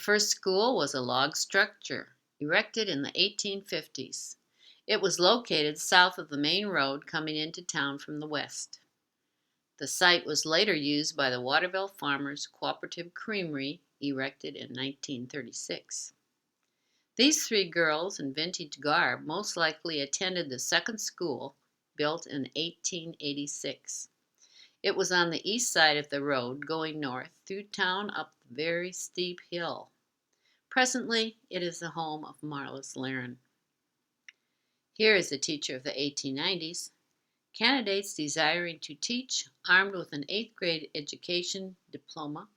first school was a log structure erected in the 1850s. It was located south of the main road coming into town from the west. The site was later used by the Waterville Farmers Cooperative Creamery, erected in 1936. These three girls in vintage garb most likely attended the second school, built in 1886. It was on the east side of the road going north through town up the very steep hill. Presently, it is the home of Marlis Laren. Here is a teacher of the 1890s. Candidates desiring to teach, armed with an 8th grade education diploma,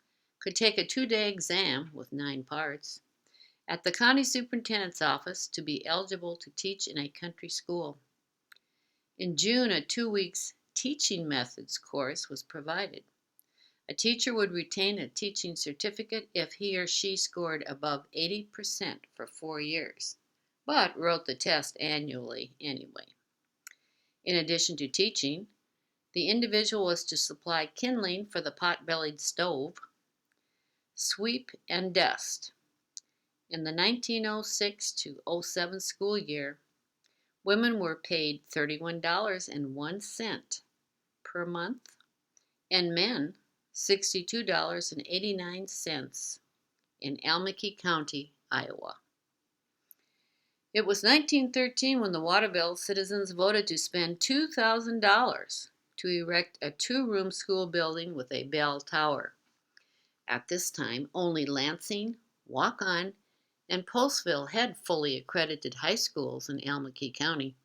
could take a 2-day exam with 9 parts at the county superintendent's office to be eligible to teach in a country school. In June, a 2-week teaching methods course was provided. A teacher would retain a teaching certificate if he or she scored above 80% for 4 years, but wrote the test annually anyway. In addition to teaching, the individual was to supply kindling for the pot-bellied stove, sweep, and dust. In the 1906 to 07 school year, women were paid $31.01 per month, and men $62.89 in Almaquy County, Iowa. It was 1913 when the Waterville citizens voted to spend $2,000 to erect a 2-room school building with a bell tower. At this time, only Lansing, Waukon, and Postville had fully accredited high schools in Almaquy County.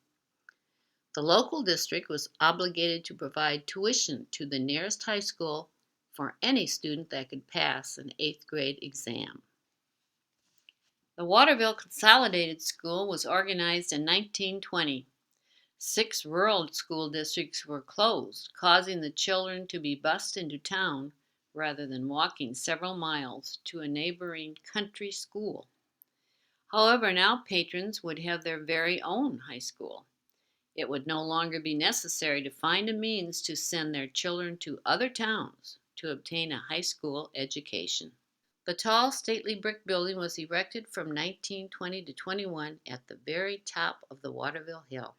The local district was obligated to provide tuition to the nearest high school for any student that could pass an 8th grade exam. The Waterville Consolidated School was organized in 1920. 6 rural school districts were closed, causing the children to be bused into town rather than walking several miles to a neighboring country school. However, now patrons would have their very own high school. It would no longer be necessary to find a means to send their children to other towns to obtain a high school education. The tall, stately brick building was erected from 1920 to 21 at the very top of the Waterville Hill.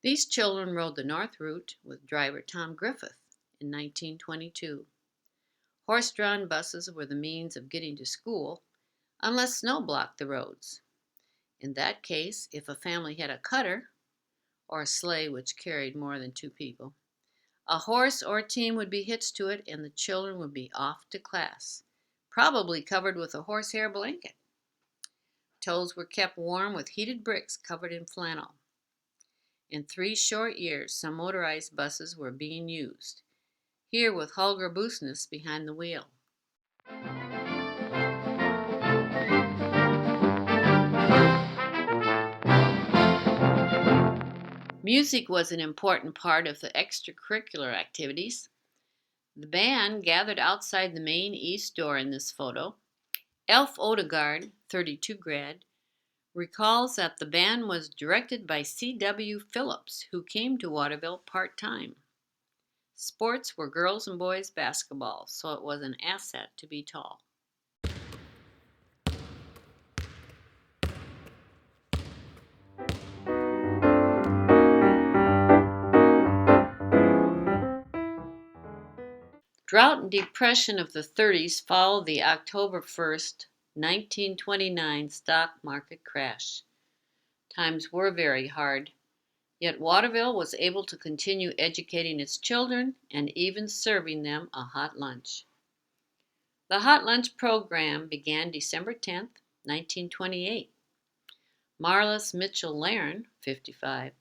These children rode the north route with driver Tom Griffith in 1922. Horse-drawn buses were the means of getting to school, unless snow blocked the roads. In that case, if a family had a cutter, or a sleigh which carried more than 2 people, a horse or team would be hitched to it and the children would be off to class, probably covered with a horsehair blanket. Toes were kept warm with heated bricks covered in flannel. In 3 short years, some motorized buses were being used, here with Holger Busness behind the wheel. Music was an important part of the extracurricular activities. The band gathered outside the main east door in this photo. Elf Odegaard, 32 grad, recalls that the band was directed by C.W. Phillips, who came to Waterville part-time. Sports were girls and boys basketball, so it was an asset to be tall. Drought and depression of the 30s followed the October 1st, 1929 stock market crash. Times were very hard, yet Waterville was able to continue educating its children and even serving them a hot lunch. The hot lunch program began December 10, 1928. Marlis Mitchell Laren, 55,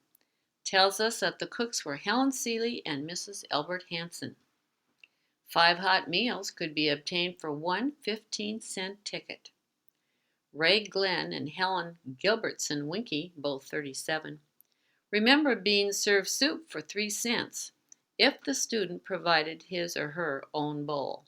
tells us that the cooks were Helen Seeley and Mrs. Elbert Hanson. 5 hot meals could be obtained for one 15-cent ticket. Ray Glenn and Helen Gilbertson Winkie, both 37, remember being served soup for 3 cents if the student provided his or her own bowl.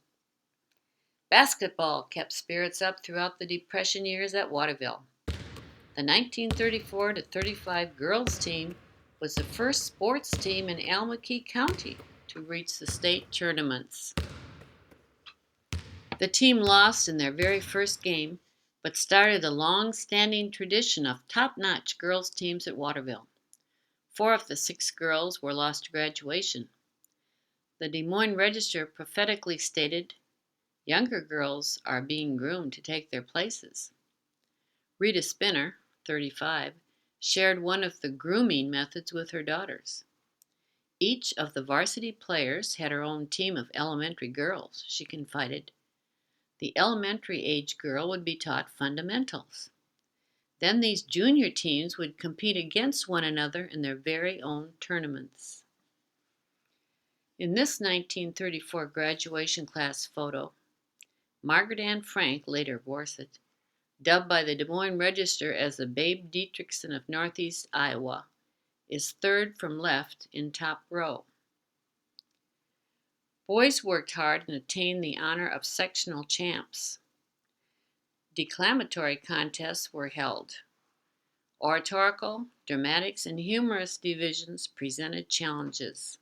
Basketball kept spirits up throughout the Depression years at Waterville. The 1934 to 35 girls team was the first sports team in Almaquy County to reach the state tournaments. The team lost in their very first game, but started a long-standing tradition of top-notch girls' teams at Waterville. 4 of the 6 girls were lost to graduation. The Des Moines Register prophetically stated, "Younger girls are being groomed to take their places." Rita Spinner, 35, shared one of the grooming methods with her daughters. Each of the varsity players had her own team of elementary girls, she confided. The elementary age girl would be taught fundamentals. Then these junior teams would compete against one another in their very own tournaments. In this 1934 graduation class photo, Margaret Ann Frank, later Worset, dubbed by the Des Moines Register as the Babe Dietrichson of Northeast Iowa, is third from left in top row. Boys worked hard and attained the honor of sectional champs. Declamatory contests were held. Oratorical, dramatics, and humorous divisions presented challenges.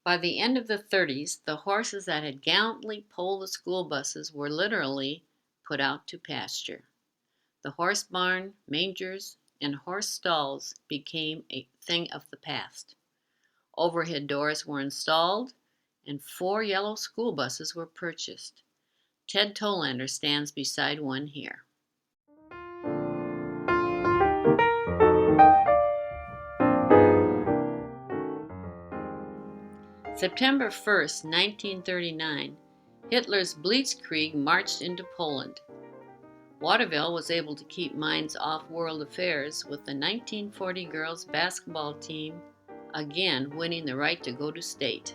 By the end of the 30s, the horses that had gallantly pulled the school buses were literally put out to pasture. The horse barn, mangers, and horse stalls became a thing of the past. Overhead doors were installed, and 4 yellow school buses were purchased. Ted Tolander stands beside one here. September 1st, 1939, Hitler's Blitzkrieg marched into Poland. Waterville was able to keep minds off world affairs with the 1940 girls basketball team again winning the right to go to state.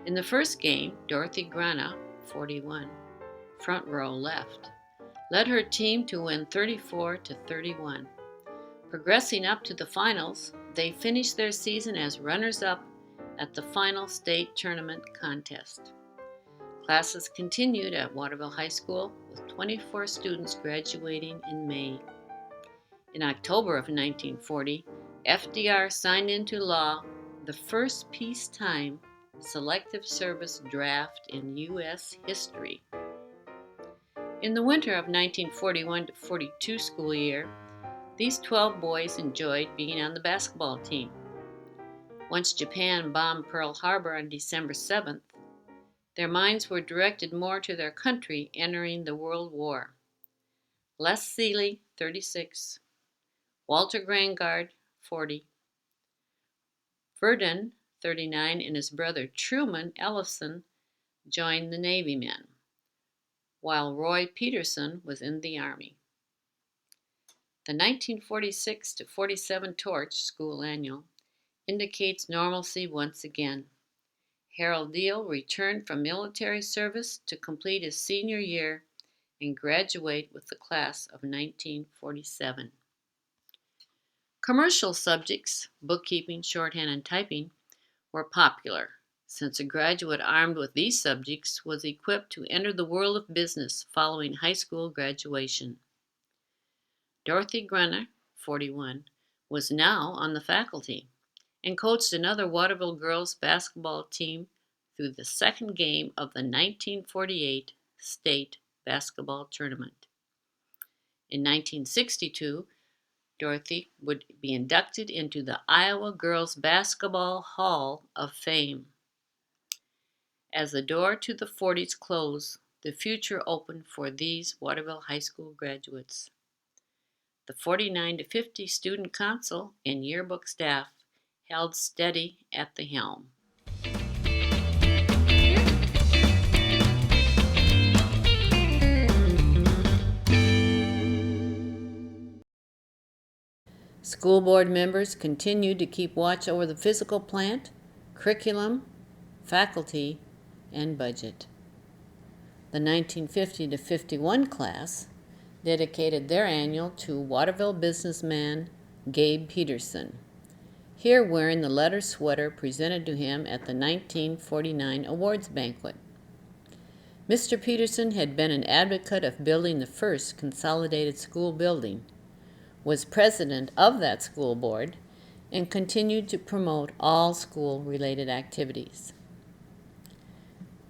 In the first game, Dorothy Grana, 41, front row left, led her team to win 34-31. Progressing up to the finals, they finished their season as runners-up at the final state tournament contest. Classes continued at Waterville High School, with 24 students graduating in May. In October of 1940, FDR signed into law the first peacetime selective service draft in U.S. history. In the winter of 1941-42 school year, these 12 boys enjoyed being on the basketball team. Once Japan bombed Pearl Harbor on December 7th, their minds were directed more to their country entering the World War. Les Seeley, 36, Walter Grangard, 40, Verdun, 39, and his brother Truman Ellison joined the Navy men, while Roy Peterson was in the Army. The 1946-47 Torch School Annual indicates normalcy once again. Harold Deal returned from military service to complete his senior year and graduate with the class of 1947. Commercial subjects, bookkeeping, shorthand, and typing, were popular, since a graduate armed with these subjects was equipped to enter the world of business following high school graduation. Dorothy Grunner, 41, was now on the faculty and coached another Waterville girls basketball team through the second game of the 1948 state basketball tournament. In 1962, Dorothy would be inducted into the Iowa Girls Basketball Hall of Fame. As the door to the 40s closed, the future opened for these Waterville High School graduates. The 49-50 student council and yearbook staff held steady at the helm. School board members continued to keep watch over the physical plant, curriculum, faculty, and budget. The 1950-51 class dedicated their annual to Waterville businessman Gabe Peterson, here wearing the leather sweater presented to him at the 1949 awards banquet. Mr. Peterson had been an advocate of building the first consolidated school building, was president of that school board, and continued to promote all school-related activities.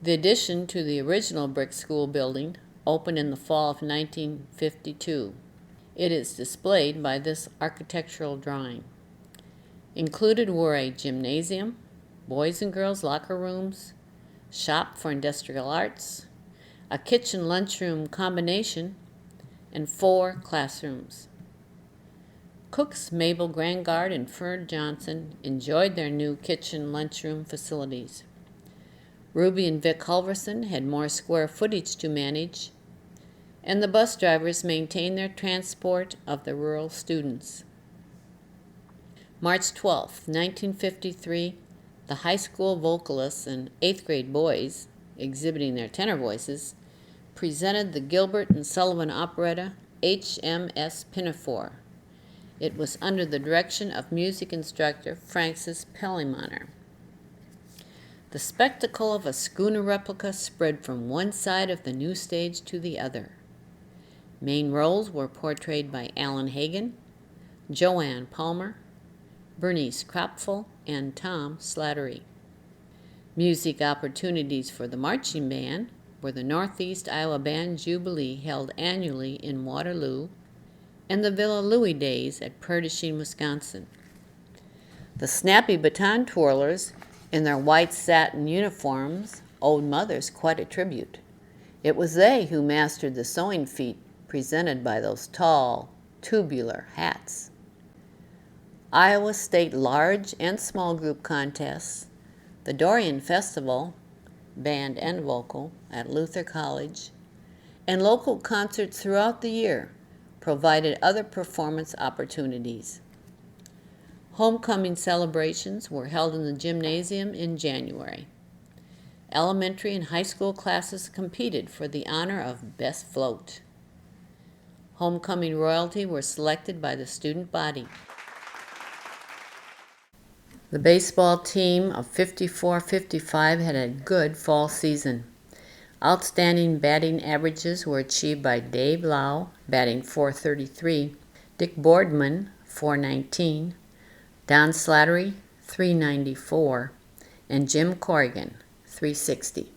The addition to the original brick school building opened in the fall of 1952. It is displayed by this architectural drawing. Included were a gymnasium, boys and girls locker rooms, shop for industrial arts, a kitchen-lunchroom combination, and 4 classrooms. Cooks Mabel Grangard and Fern Johnson enjoyed their new kitchen-lunchroom facilities. Ruby and Vic Hulverson had more square footage to manage, and the bus drivers maintained their transport of the rural students. March 12, 1953, the high school vocalists and 8th grade boys, exhibiting their tenor voices, presented the Gilbert and Sullivan operetta HMS Pinafore. It was under the direction of music instructor Francis Pellimaner. The spectacle of a schooner replica spread from one side of the new stage to the other. Main roles were portrayed by Alan Hagen, JoAnn Palmer, Bernice Kropfel, and Tom Slattery. Music opportunities for the marching band were the Northeast Iowa Band Jubilee held annually in Waterloo and the Villa Louie Days at Perdishing, Wisconsin. The snappy baton twirlers in their white satin uniforms owed mothers quite a tribute. It was they who mastered the sewing feat presented by those tall, tubular hats. Iowa State large and small group contests, the Dorian Festival, band and vocal, at Luther College, and local concerts throughout the year provided other performance opportunities. Homecoming celebrations were held in the gymnasium in January. Elementary and high school classes competed for the honor of Best Float. Homecoming royalty were selected by the student body. The baseball team of 54-55 had a good fall season. Outstanding batting averages were achieved by Dave Lau, batting .433, Dick Boardman, .419, Don Slattery, .394, and Jim Corrigan, .360.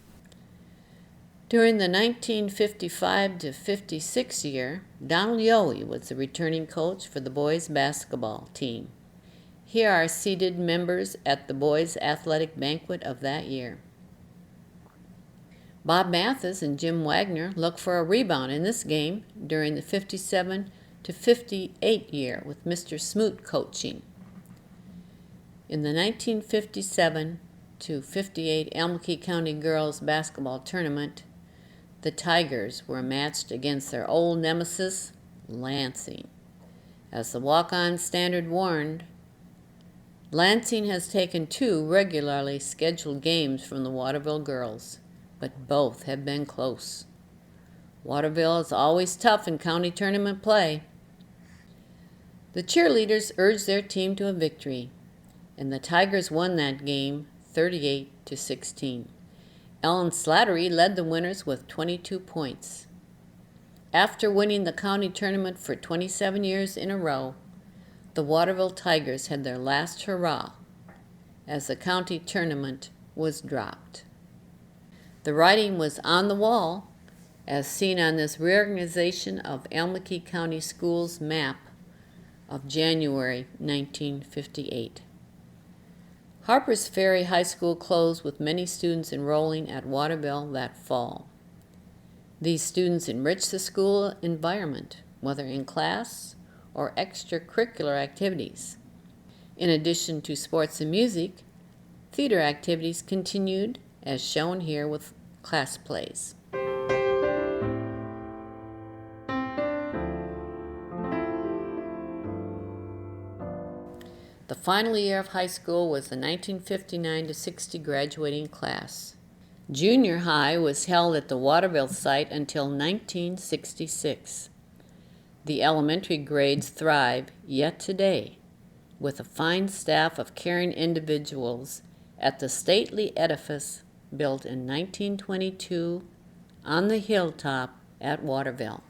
During the 1955-56 year, Donald Yohe was the returning coach for the boys' basketball team. Here are seated members at the boys' athletic banquet of that year. Bob Mathis and Jim Wagner looked for a rebound in this game during the 57-58 year with Mr. Smoot coaching. In the 1957-58 Elmkey County girls basketball tournament, the Tigers were matched against their old nemesis, Lansing. As the walk-on standard warned, Lansing has taken 2 regularly scheduled games from the Waterville girls, but both have been close. Waterville is always tough in county tournament play. The cheerleaders urged their team to a victory, and the Tigers won that game 38-16. Ellen Slattery led the winners with 22 points. After winning the county tournament for 27 years in a row, the Waterville Tigers had their last hurrah as the county tournament was dropped. The writing was on the wall, as seen on this reorganization of Elmkey County Schools map of January 1958. Harpers Ferry High School closed with many students enrolling at Waterville that fall. These students enriched the school environment, whether in class or extracurricular activities. In addition to sports and music, theater activities continued, as shown here with class plays. The final year of high school was the 1959-60 graduating class. Junior high was held at the Waterville site until 1966. The elementary grades thrive yet today, with a fine staff of caring individuals at the stately edifice built in 1922 on the hilltop at Waterville.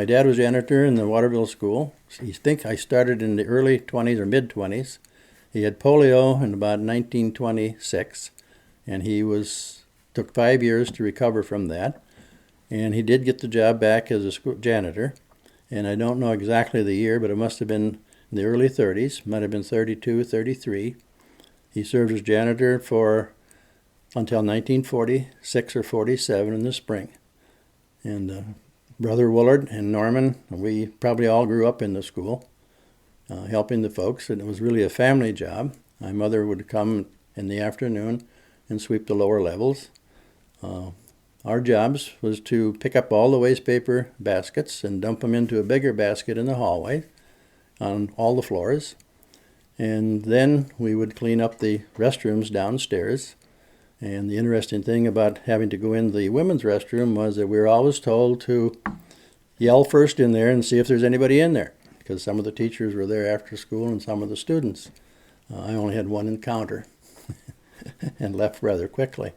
My dad was janitor in the Waterville school. I think I started in the early 20s or mid-20s. He had polio in about 1926, and took 5 years to recover from that. And he did get the job back as a school janitor. And I don't know exactly the year, but it must have been in the early 30s, might have been 32, 33. He served as janitor until 1946 or 47 in the spring. And Brother Willard and Norman, we probably all grew up in the school, helping the folks, and it was really a family job. My mother would come in the afternoon and sweep the lower levels. Our jobs was to pick up all the waste paper baskets and dump them into a bigger basket in the hallway on all the floors. And then we would clean up the restrooms downstairs. And the interesting thing about having to go in the women's restroom was that we were always told to yell first in there and see if there's anybody in there, because some of the teachers were there after school and some of the students. I only had one encounter and left rather quickly.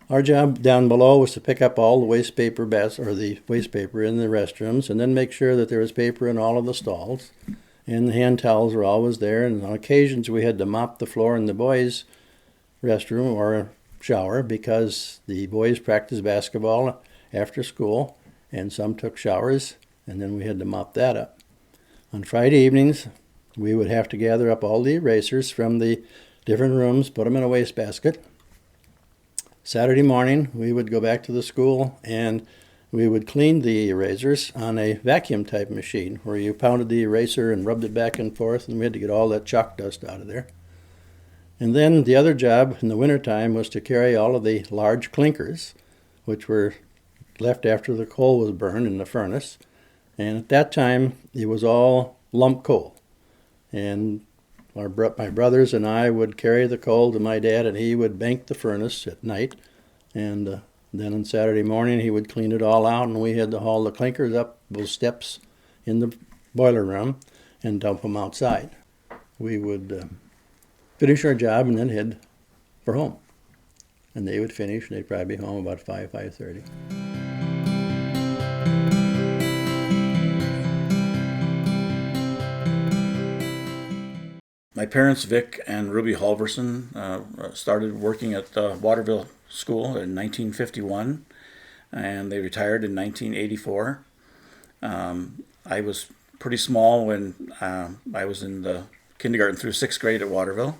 Our job down below was to pick up all the waste paper the waste paper in the restrooms, and then make sure that there was paper in all of the stalls. And the hand towels were always there, and on occasions we had to mop the floor in the boys' restroom or shower, because the boys practiced basketball after school, and some took showers, and then we had to mop that up. On Friday evenings, we would have to gather up all the erasers from the different rooms, put them in a wastebasket. Saturday morning, we would go back to the school, and we would clean the erasers on a vacuum type machine where you pounded the eraser and rubbed it back and forth, and we had to get all that chalk dust out of there. And then the other job in the wintertime was to carry all of the large clinkers, which were left after the coal was burned in the furnace. And at that time, it was all lump coal. And my brothers and I would carry the coal to my dad, and he would bank the furnace at night. And then on Saturday morning, he would clean it all out, and we had to haul the clinkers up those steps in the boiler room and dump them outside. We would finish our job and then head for home. And they would finish, and they'd probably be home about 5:30. My parents, Vic and Ruby Halverson, started working at the Waterville School in 1951, and they retired in 1984. I was pretty small when I was in the kindergarten through 6th grade at Waterville,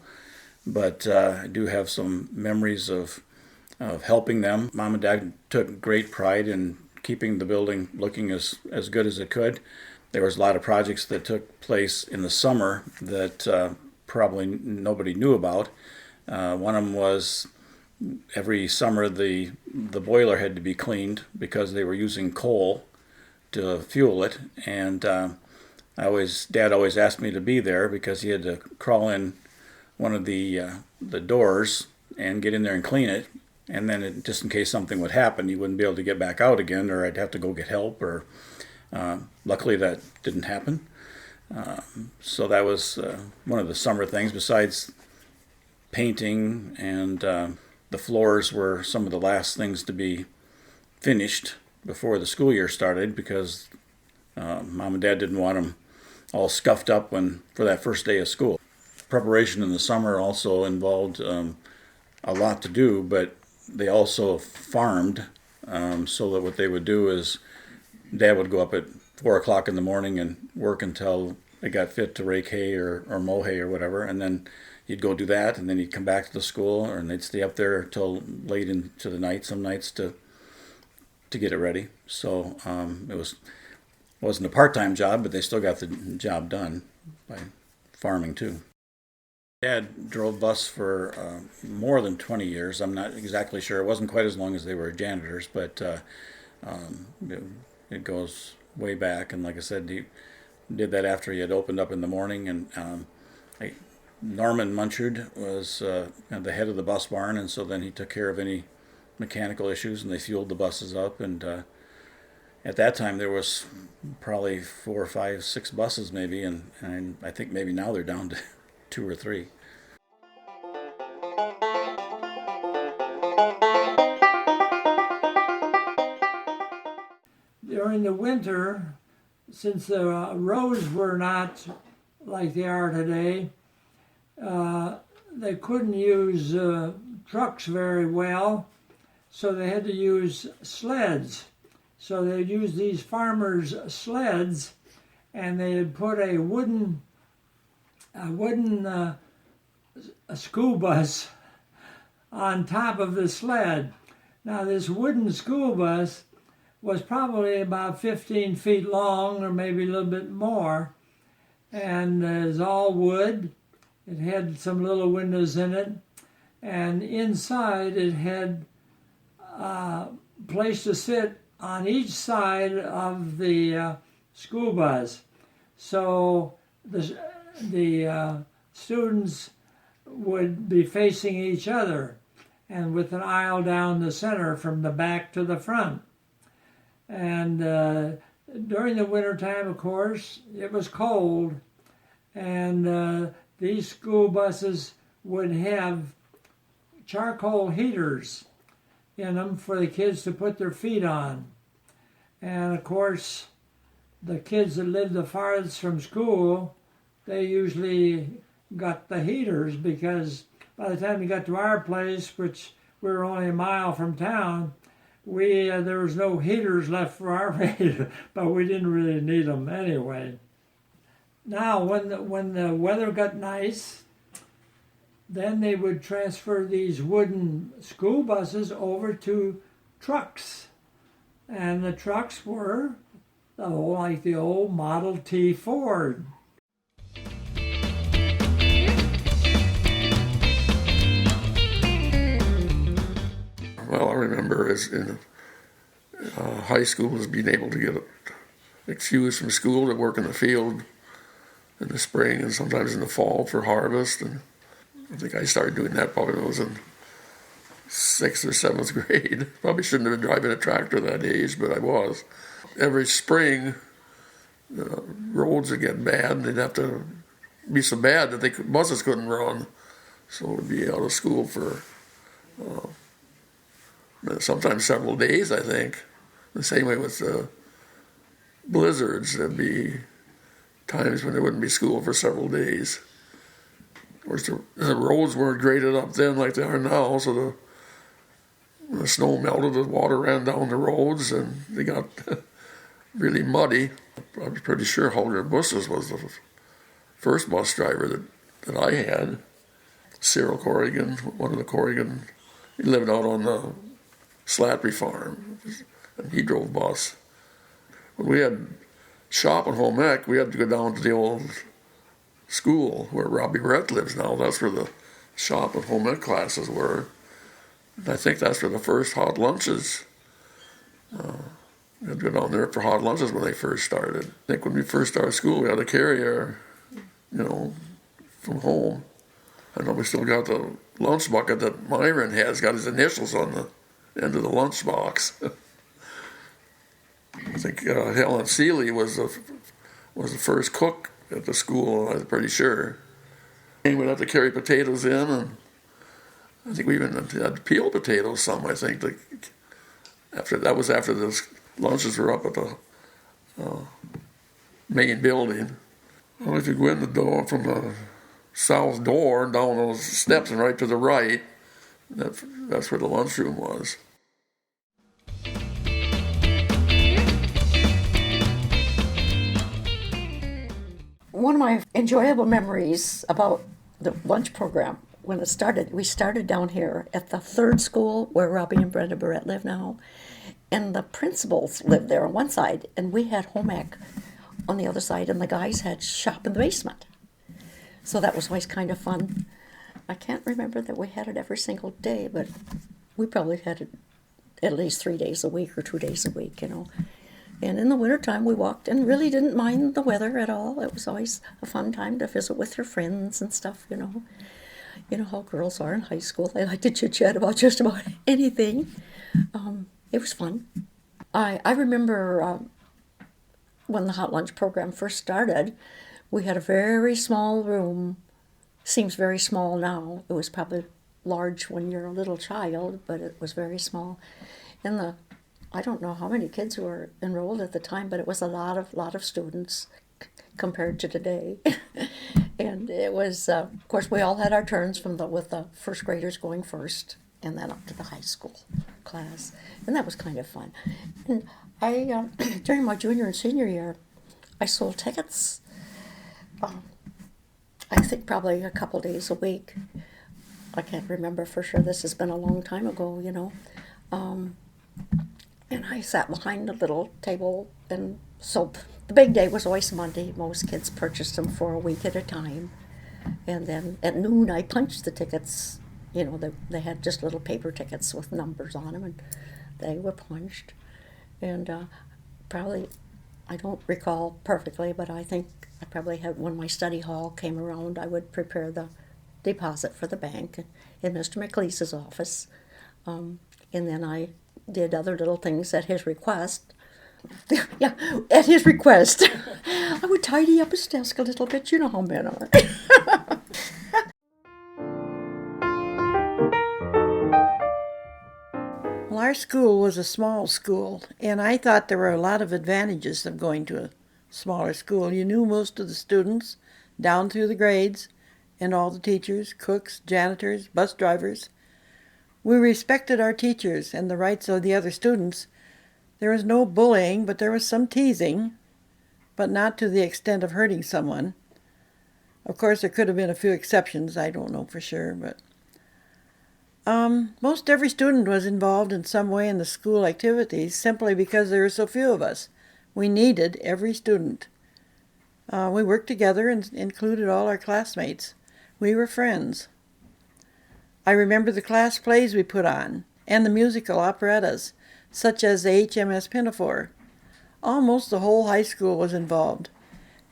but I do have some memories of helping them. Mom and Dad took great pride in keeping the building looking as good as it could. There was a lot of projects that took place in the summer that probably nobody knew about. One of them was every summer the boiler had to be cleaned because they were using coal to fuel it, and Dad always asked me to be there because he had to crawl in one of the doors and get in there and clean it, and then just in case something would happen, he wouldn't be able to get back out again, or I'd have to go get help. Or luckily that didn't happen. So that was one of the summer things. Besides painting, and the floors were some of the last things to be finished before the school year started, because Mom and Dad didn't want them all scuffed up for that first day of school. Preparation in the summer also involved a lot to do, but they also farmed, so that what they would do is Dad would go up at 4 o'clock in the morning and work until they got fit to rake hay or mow hay or whatever, and then he'd go do that, and then he'd come back to the school, and they'd stay up there till late into the night some nights to get it ready. So it wasn't a part-time job, but they still got the job done by farming too. Dad drove bus for more than 20 years. I'm not exactly sure. It wasn't quite as long as they were janitors, but it goes way back. And like I said, he did that after he had opened up in the morning. And Norman Munchard was the head of the bus barn, and so then he took care of any mechanical issues, and they fueled the buses up. And at that time, there was probably 4, 5, 6 buses maybe, and I think maybe now they're down to 2 or 3. There during the winter, since the roads were not like they are today, they couldn't use trucks very well, so they had to use sleds. So they'd use these farmers' sleds, and they'd put a wooden school bus on top of the sled. Now this wooden school bus was probably about 15 feet long, or maybe a little bit more, and it was all wood. It had some little windows in it, and inside it had a place to sit on each side of the school bus. So the students would be facing each other, and with an aisle down the center from the back to the front. And during the wintertime, of course, it was cold, and these school buses would have charcoal heaters in them for the kids to put their feet on. And of course, the kids that lived the farthest from school, they usually got the heaters, because by the time you got to our place, which we were only a mile from town, there was no heaters left for our radiator, but we didn't really need them anyway. Now, when the weather got nice, then they would transfer these wooden school buses over to trucks, and the trucks were like the old Model T Ford. Well, I remember as in high school as being able to get excused from school to work in the field in the spring and sometimes in the fall for harvest. And I think I started doing that probably when I was in 6th or 7th grade. Probably shouldn't have been driving a tractor that age, but I was. Every spring, the roads would get bad, and they'd have to be so bad that buses couldn't run. So we'd be out of school for sometimes several days, I think. The same way with blizzards. There'd be times when there wouldn't be school for several days. Of course, the roads weren't graded up then like they are now, so when the snow melted, the water ran down the roads, and they got really muddy. I'm pretty sure Holger Busses was the first bus driver that I had. Cyril Corrigan, one of the Corrigan, he lived out on the Slattery farm, and he drove bus. When we had shop in Home Ec, we had to go down to the old school where Robbie Brett lives now. That's where the shop and Home Ec classes were. And I think that's where the first hot lunches, we had to go down there for hot lunches when they first started. I think when we first started school, we had to carry our, from home. I know we still got the lunch bucket that Myron has, got his initials on the end of the lunch box. I think Helen Seeley was the first cook at the school, I'm pretty sure. And we'd have to carry potatoes in, and I think we even had to peel potatoes some, I think. After the lunches were up at the main building. Well, if you go in the door from the south door, down those steps and right to the right, that's where the lunchroom was. One of my enjoyable memories about the lunch program, when it started, we started down here at the third school where Robbie and Brenda Barrett live now, and the principals lived there on one side, and we had home ec on the other side, and the guys had shop in the basement. So that was always kind of fun. I can't remember that we had it every single day, but we probably had it at least 3 days a week or 2 days a week, And in the wintertime, we walked and really didn't mind the weather at all. It was always a fun time to visit with your friends and stuff, You know how girls are in high school. They like to chit-chat about just about anything. It was fun. I remember when the hot lunch program first started, we had a very small room. Seems very small now. It was probably large when you're a little child, but it was very small. In the I don't know how many kids were enrolled at the time, but it was a lot of students compared to today. And it was, of course, we all had our turns with the first graders going first, and then up to the high school class, and that was kind of fun. And I, during my junior and senior year, I sold tickets. I think probably a couple days a week. I can't remember for sure. This has been a long time ago, you know. And I sat behind a little table, and so the big day was always Monday. Most kids purchased them for a week at a time. And then at noon, I punched the tickets. You know, they had just little paper tickets with numbers on them, and they were punched. And probably, I don't recall perfectly, but I think I probably had, when my study hall came around, I would prepare the deposit for the bank in Mr. McLeese's office. And then I did other little things at his request. Yeah, at his request. I would tidy up his desk a little bit. You know how men are. Well, our school was a small school, and I thought there were a lot of advantages of going to a smaller school. You knew most of the students, down through the grades, and all the teachers, cooks, janitors, bus drivers. We respected our teachers and the rights of the other students. There was no bullying, but there was some teasing, but not to the extent of hurting someone. Of course, there could have been a few exceptions. I don't know for sure, but most every student was involved in some way in the school activities simply because there were so few of us. We needed every student. We worked together and included all our classmates. We were friends. I remember the class plays we put on and the musical operettas, such as the HMS Pinafore. Almost the whole high school was involved.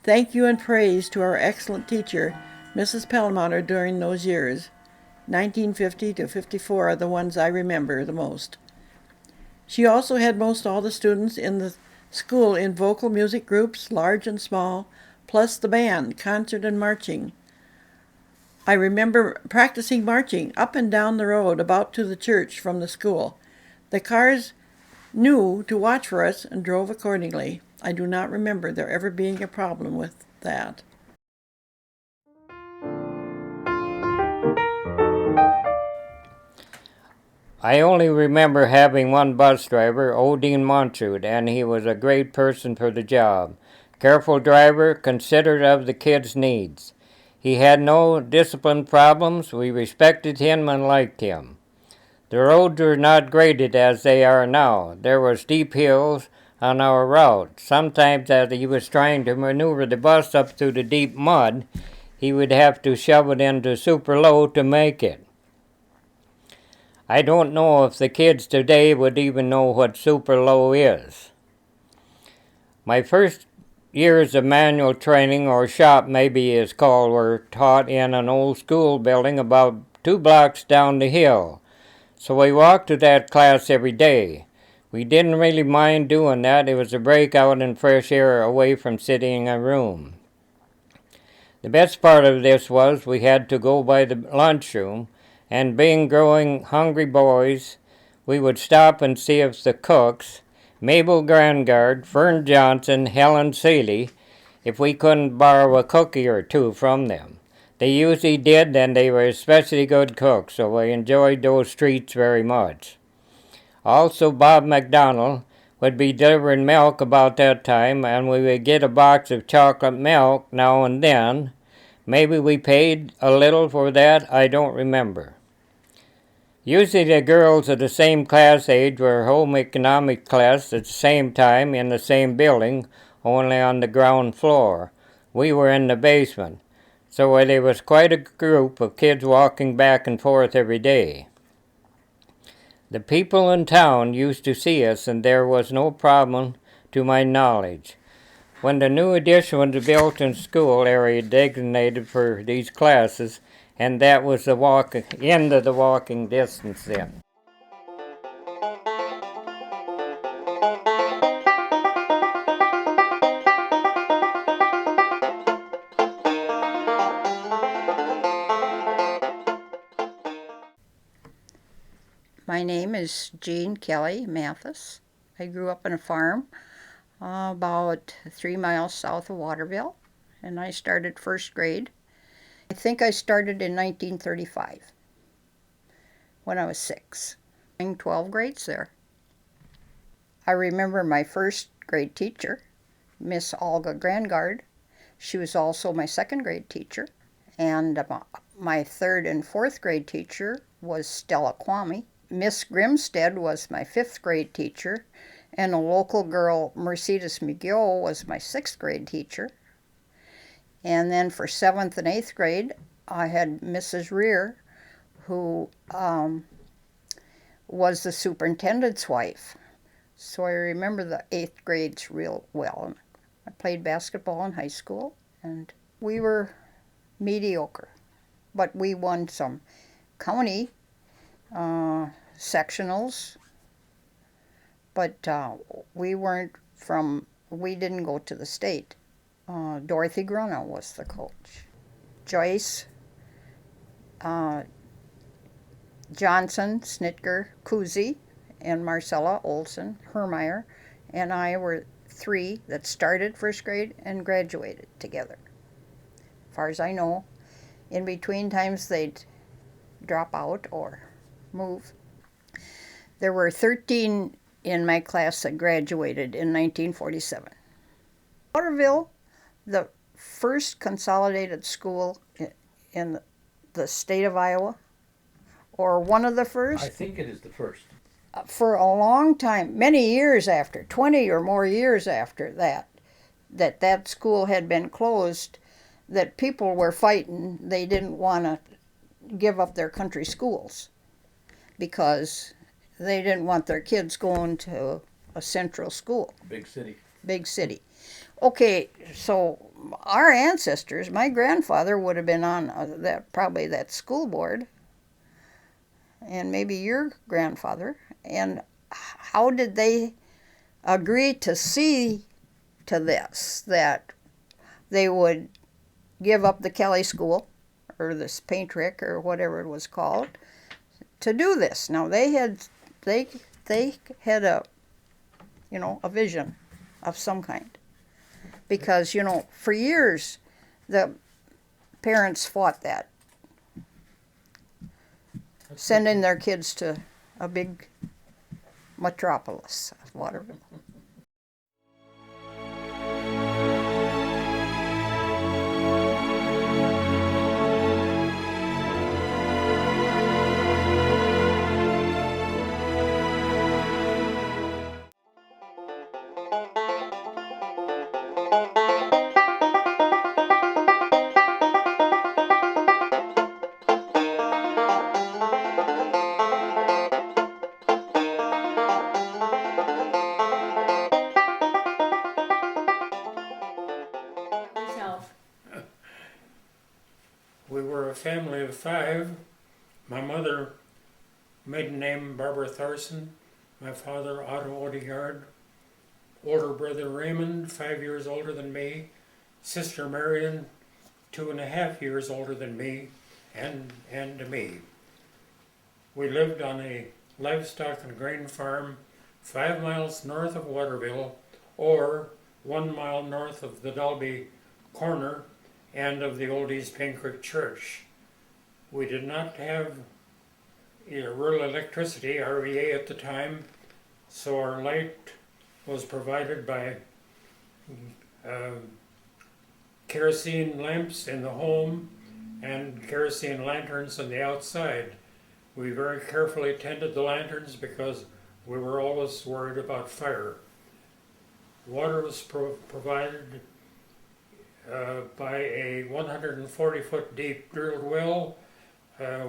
Thank you and praise to our excellent teacher, Mrs. Perlmutter, during those years. 1950 to 54 are the ones I remember the most. She also had most all the students in the school in vocal music groups, large and small, plus the band, concert and marching. I remember practicing marching up and down the road about to the church from the school. The cars knew to watch for us and drove accordingly. I do not remember there ever being a problem with that. I only remember having one bus driver, Odin Montrud, and he was a great person for the job. Careful driver, considerate of the kids' needs. He had no discipline problems. We respected him and liked him. The roads were not graded as they are now. There were steep hills on our route. Sometimes as he was trying to maneuver the bus up through the deep mud, he would have to shove it into super low to make it. I don't know if the kids today would even know what super low is. My first years of manual training, or shop maybe it's called, were taught in an old school building about 2 blocks down the hill. So we walked to that class every day. We didn't really mind doing that. It was a break out in fresh air away from sitting in a room. The best part of this was we had to go by the lunchroom, and being growing hungry boys, we would stop and see if the cooks, Mabel Grangard, Fern Johnson, Helen Seeley, if we couldn't borrow a cookie or two from them. They usually did, and they were especially good cooks, so I enjoyed those treats very much. Also, Bob McDonald would be delivering milk about that time, and we would get a box of chocolate milk now and then. Maybe we paid a little for that, I don't remember. Usually the girls of the same class age were home economics class at the same time in the same building, only on the ground floor. We were in the basement, so there was quite a group of kids walking back and forth every day. The people in town used to see us, and there was no problem to my knowledge. When the new addition was built in school area designated for these classes, and that was the end of the walking distance then. My name is Jean Kelly Mathis. I grew up on a farm about 3 miles south of Waterville, and I started first grade. I think I started in 1935 when I was 6, 12 grades there. I remember my first grade teacher, Miss Olga Grangard. She was also my second grade teacher. And my third and fourth grade teacher was Stella Kwame. Miss Grimstead was my fifth grade teacher. And a local girl, Mercedes McGill, was my sixth grade teacher. And then for seventh and eighth grade, I had Mrs. Rear, who was the superintendent's wife. So I remember the eighth grades real well. I played basketball in high school, and we were mediocre. But we won some county sectionals, but we didn't go to the state. Dorothy Grunna was the coach. Joyce, Johnson, Snitker, Kuzi, and Marcella Olson, Hermeyer, and I were 3 that started first grade and graduated together. As far as I know, in between times they'd drop out or move. There were 13 in my class that graduated in 1947. Waterville, the first consolidated school in the state of Iowa, or one of the first. I think it is the first. For a long time, many years after, 20 or more years after that school had been closed, that people were fighting. They didn't want to give up their country schools because they didn't want their kids going to a central school. Big city. Big city. Okay, so our ancestors, my grandfather would have been on probably that school board, and maybe your grandfather. And how did they agree to see to this, that they would give up the Kelly School, or this Paint Rick, or whatever it was called, to do this? Now, they had a vision of some kind. Because, for years, the parents fought that, sending their kids to a big metropolis, Waterville. We were a family of 5. My mother, maiden name Barbara Thorson, my father Otto Odegaard, older brother Raymond, 5 years older than me, sister Marion, 2.5 years older than me, and me. We lived on a livestock and grain farm 5 miles north of Waterville, or 1 mile north of the Dalby corner and of the old East Paint Creek Church. We did not have rural electricity, REA at the time, so our light was provided by kerosene lamps in the home and kerosene lanterns on the outside. We very carefully tended the lanterns because we were always worried about fire. Water was provided by a 140-foot deep drilled well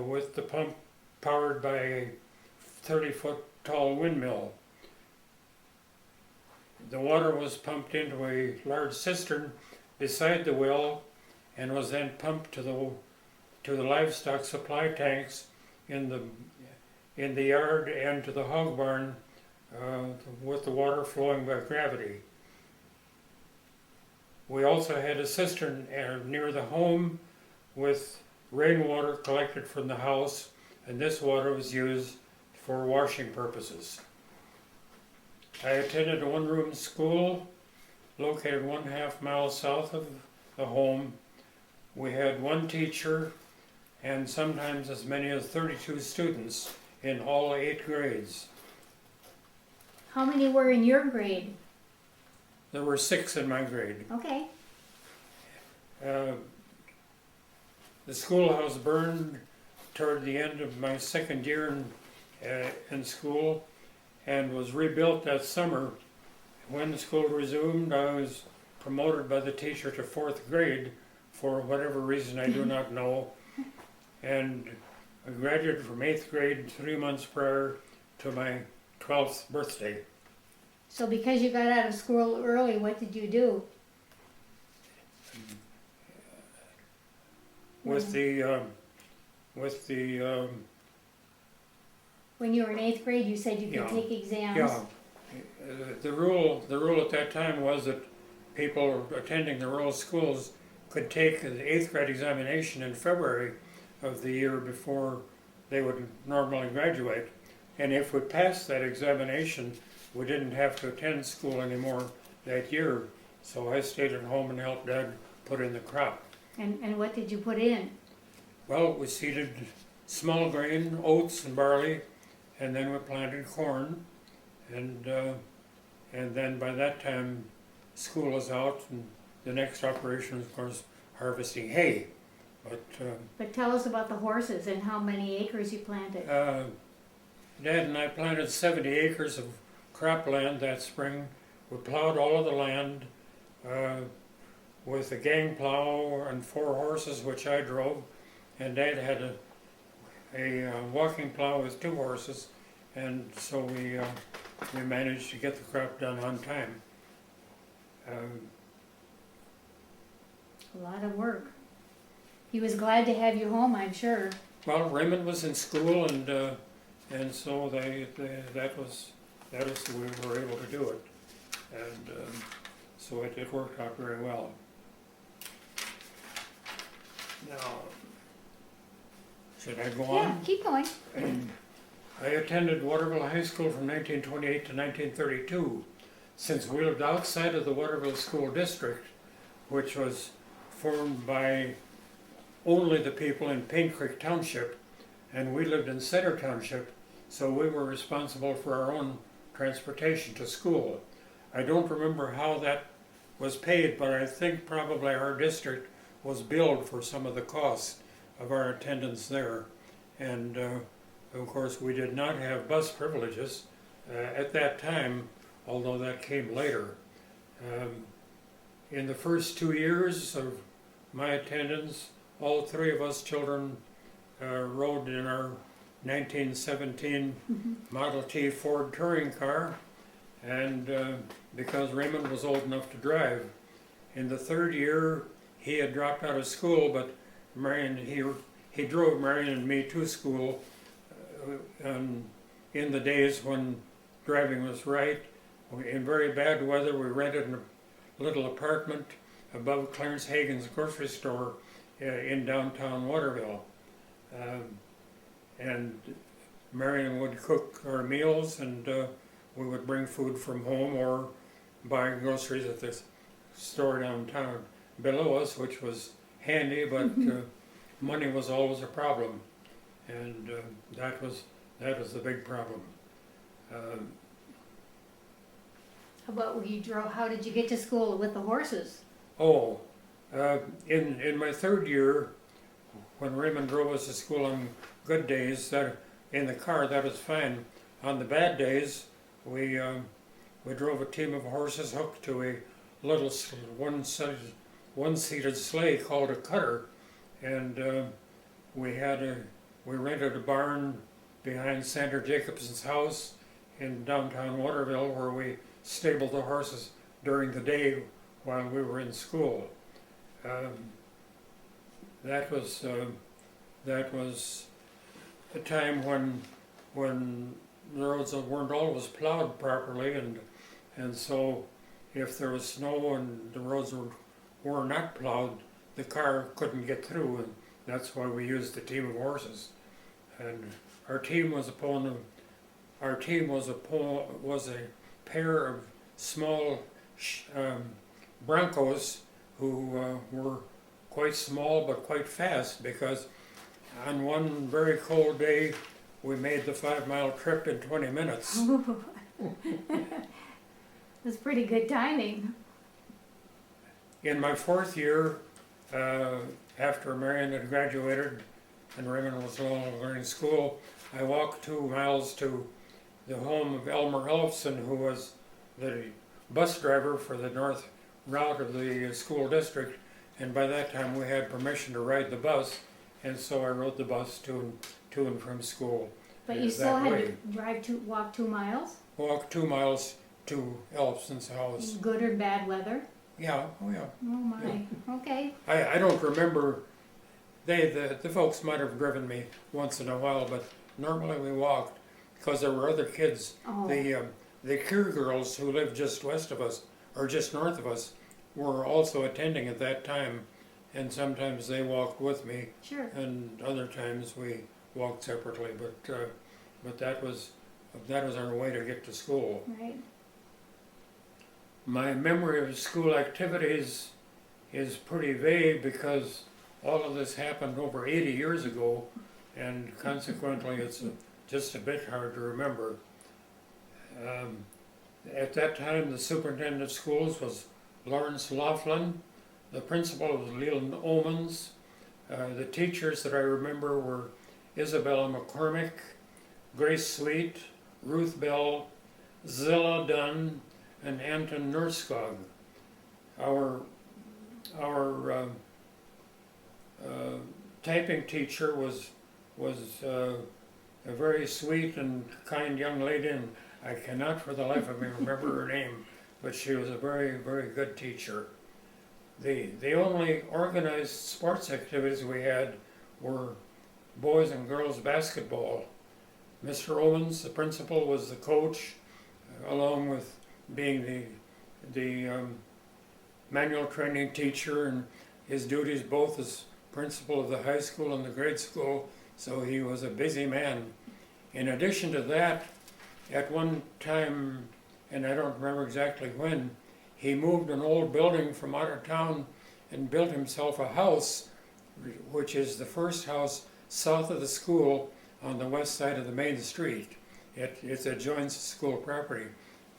with the pump powered by a 30-foot tall windmill. The water was pumped into a large cistern beside the well and was then pumped to the livestock supply tanks in the yard and to the hog barn with the water flowing by gravity. We also had a cistern near the home with rainwater collected from the house, and this water was used for washing purposes. I attended a one-room school located 1/2 mile south of the home. We had one teacher and sometimes as many as 32 students in all 8 grades. How many were in your grade? There were 6 in my grade. Okay. The schoolhouse burned toward the end of my second year in school and was rebuilt that summer. When the school resumed, I was promoted by the teacher to 4th grade for whatever reason I do not know. And I graduated from 8th grade 3 months prior to my 12th birthday. So because you got out of school early, what did you do? With the When you were in 8th grade, you said you could Yeah. take exams. yeah, the rule at that time was that people attending the rural schools could take the 8th grade examination in February of the year before they would normally graduate. And if we passed that examination, we didn't have to attend school anymore that year. So I stayed at home and helped Dad put in the crop. And what did you put in? Well, we seeded small grain, oats and barley, and then we planted corn. And then by that time, school was out, and the next operation was, of course, harvesting hay. But tell us about the horses and how many acres you planted. Dad and I planted 70 acres of cropland that spring. We plowed all of the land with a gang plow and 4 horses, which I drove. And Dad had a walking plow with 2 horses, and so we managed to get the crop done on time. A lot of work. He was glad to have you home, I'm sure. Well, Raymond was in school, and so that was the way we were able to do it, and so it worked out very well. Now, should I go Yeah, on? keep going. I attended Waterville High School from 1928 to 1932. Since we lived outside of the Waterville School District, which was formed by only the people in Paint Creek Township, and we lived in Center Township, so we were responsible for our own transportation to school. I don't remember how that was paid, but I think probably our district was billed for some of the costs of our attendance there. And of course, we did not have bus privileges at that time, although that came later. In the first 2 years of my attendance, all 3 of us children rode in our 1917 Model T Ford touring car, and because Raymond was old enough to drive. In the 3rd year, he had dropped out of school, but Marion, he drove Marion and me to school in the days when driving was right. In very bad weather, we rented a little apartment above Clarence Hagen's grocery store in downtown Waterville. And Marion would cook our meals, and we would bring food from home or buy groceries at the store downtown below us, which was handy, but money was always a problem, and that was the big problem. How about when you drove? How did you get to school with the horses? In my 3rd year, when Raymond drove us to school on good days, that in the car, that was fine. On the bad days, we drove a team of horses hooked to a little one-seated sleigh called a cutter, and we rented a barn behind Sandra Jacobson's house in downtown Waterville, where we stabled the horses during the day while we were in school. That was a time when the roads weren't always plowed properly, and so if there was snow and the roads were not plowed, the car couldn't get through, and that's why we used a team of horses. And our team was a pair of small Broncos who were quite small but quite fast, because on one very cold day we made the 5-mile trip in 20 minutes. That's pretty good timing. In my 4th year, after Marion had graduated and Raymond was no longer in school, I walked 2 miles to the home of Elmer Ellefson, who was the bus driver for the north route of the school district, and by that time we had permission to ride the bus, and so I rode the bus to and from school. But you still had to walk 2 miles? Walk 2 miles to Ellefson's house. Good or bad weather? Yeah, oh yeah. Oh my, okay. I don't remember, the folks might have driven me once in a while, but normally we walked, because there were other kids. Oh. The Keir girls who lived just west of us, or just north of us, were also attending at that time, and sometimes they walked with me. Sure. And other times we walked separately, but that was our way to get to school. Right. My memory of school activities is pretty vague, because all of this happened over 80 years ago, and consequently it's just a bit hard to remember. At that time, the superintendent of schools was Lawrence Laughlin. The principal was Leland Omans. The teachers that I remember were Isabella McCormick, Grace Sweet, Ruth Bell, Zilla Dunn, and Anton Nurskog. Our typing teacher was a very sweet and kind young lady, and I cannot for the life of me remember her name, but she was a very, very good teacher. The only organized sports activities we had were boys and girls basketball. Mr. Owens, the principal, was the coach, along with being the manual training teacher, and his duties both as principal of the high school and the grade school, so he was a busy man. In addition to that, at one time, and I don't remember exactly when, he moved an old building from out of town and built himself a house, which is the first house south of the school on the west side of the main street. It adjoins school property,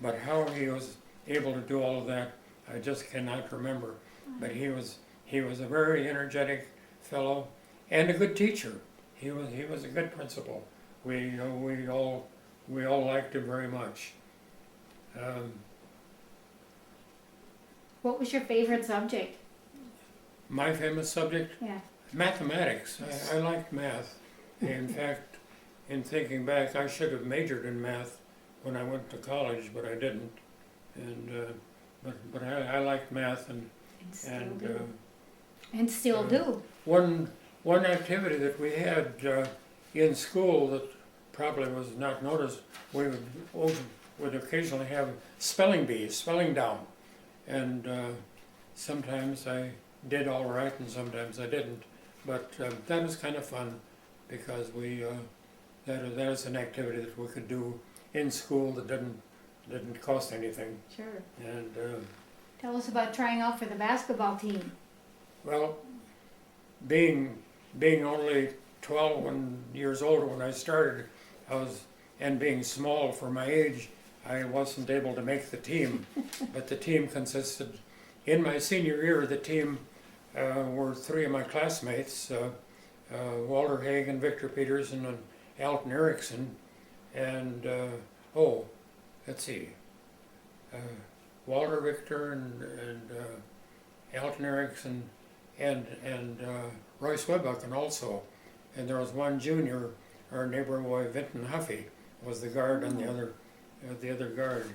but how he was able to do all of that, I just cannot remember. But he was a very energetic fellow and a good teacher. He was a good principal. We all liked him very much. What was your favorite subject? My famous subject? Yeah. Mathematics. I liked math. In fact, in thinking back, I should have majored in math when I went to college, but I didn't. And but I liked math and still do. One activity that we had in school that probably was not noticed, we would occasionally have spelling bees, spelling down, and sometimes I did all right and sometimes I didn't, but that was kind of fun, because that is an activity that we could do in school that didn't cost anything. Sure. And tell us about trying out for the basketball team. well, being only 12 years old when I started, and being small for my age, I wasn't able to make the team. But the team consisted, in my senior year, the team were 3 of my classmates, Walter Hagen, Victor Peterson, and Alton Erickson, and let's see, Walter, Victor, and Alton Erickson, and Royce Webbucken also. And there was one junior, our neighbor boy Vinton Huffy was the guard on the other guard.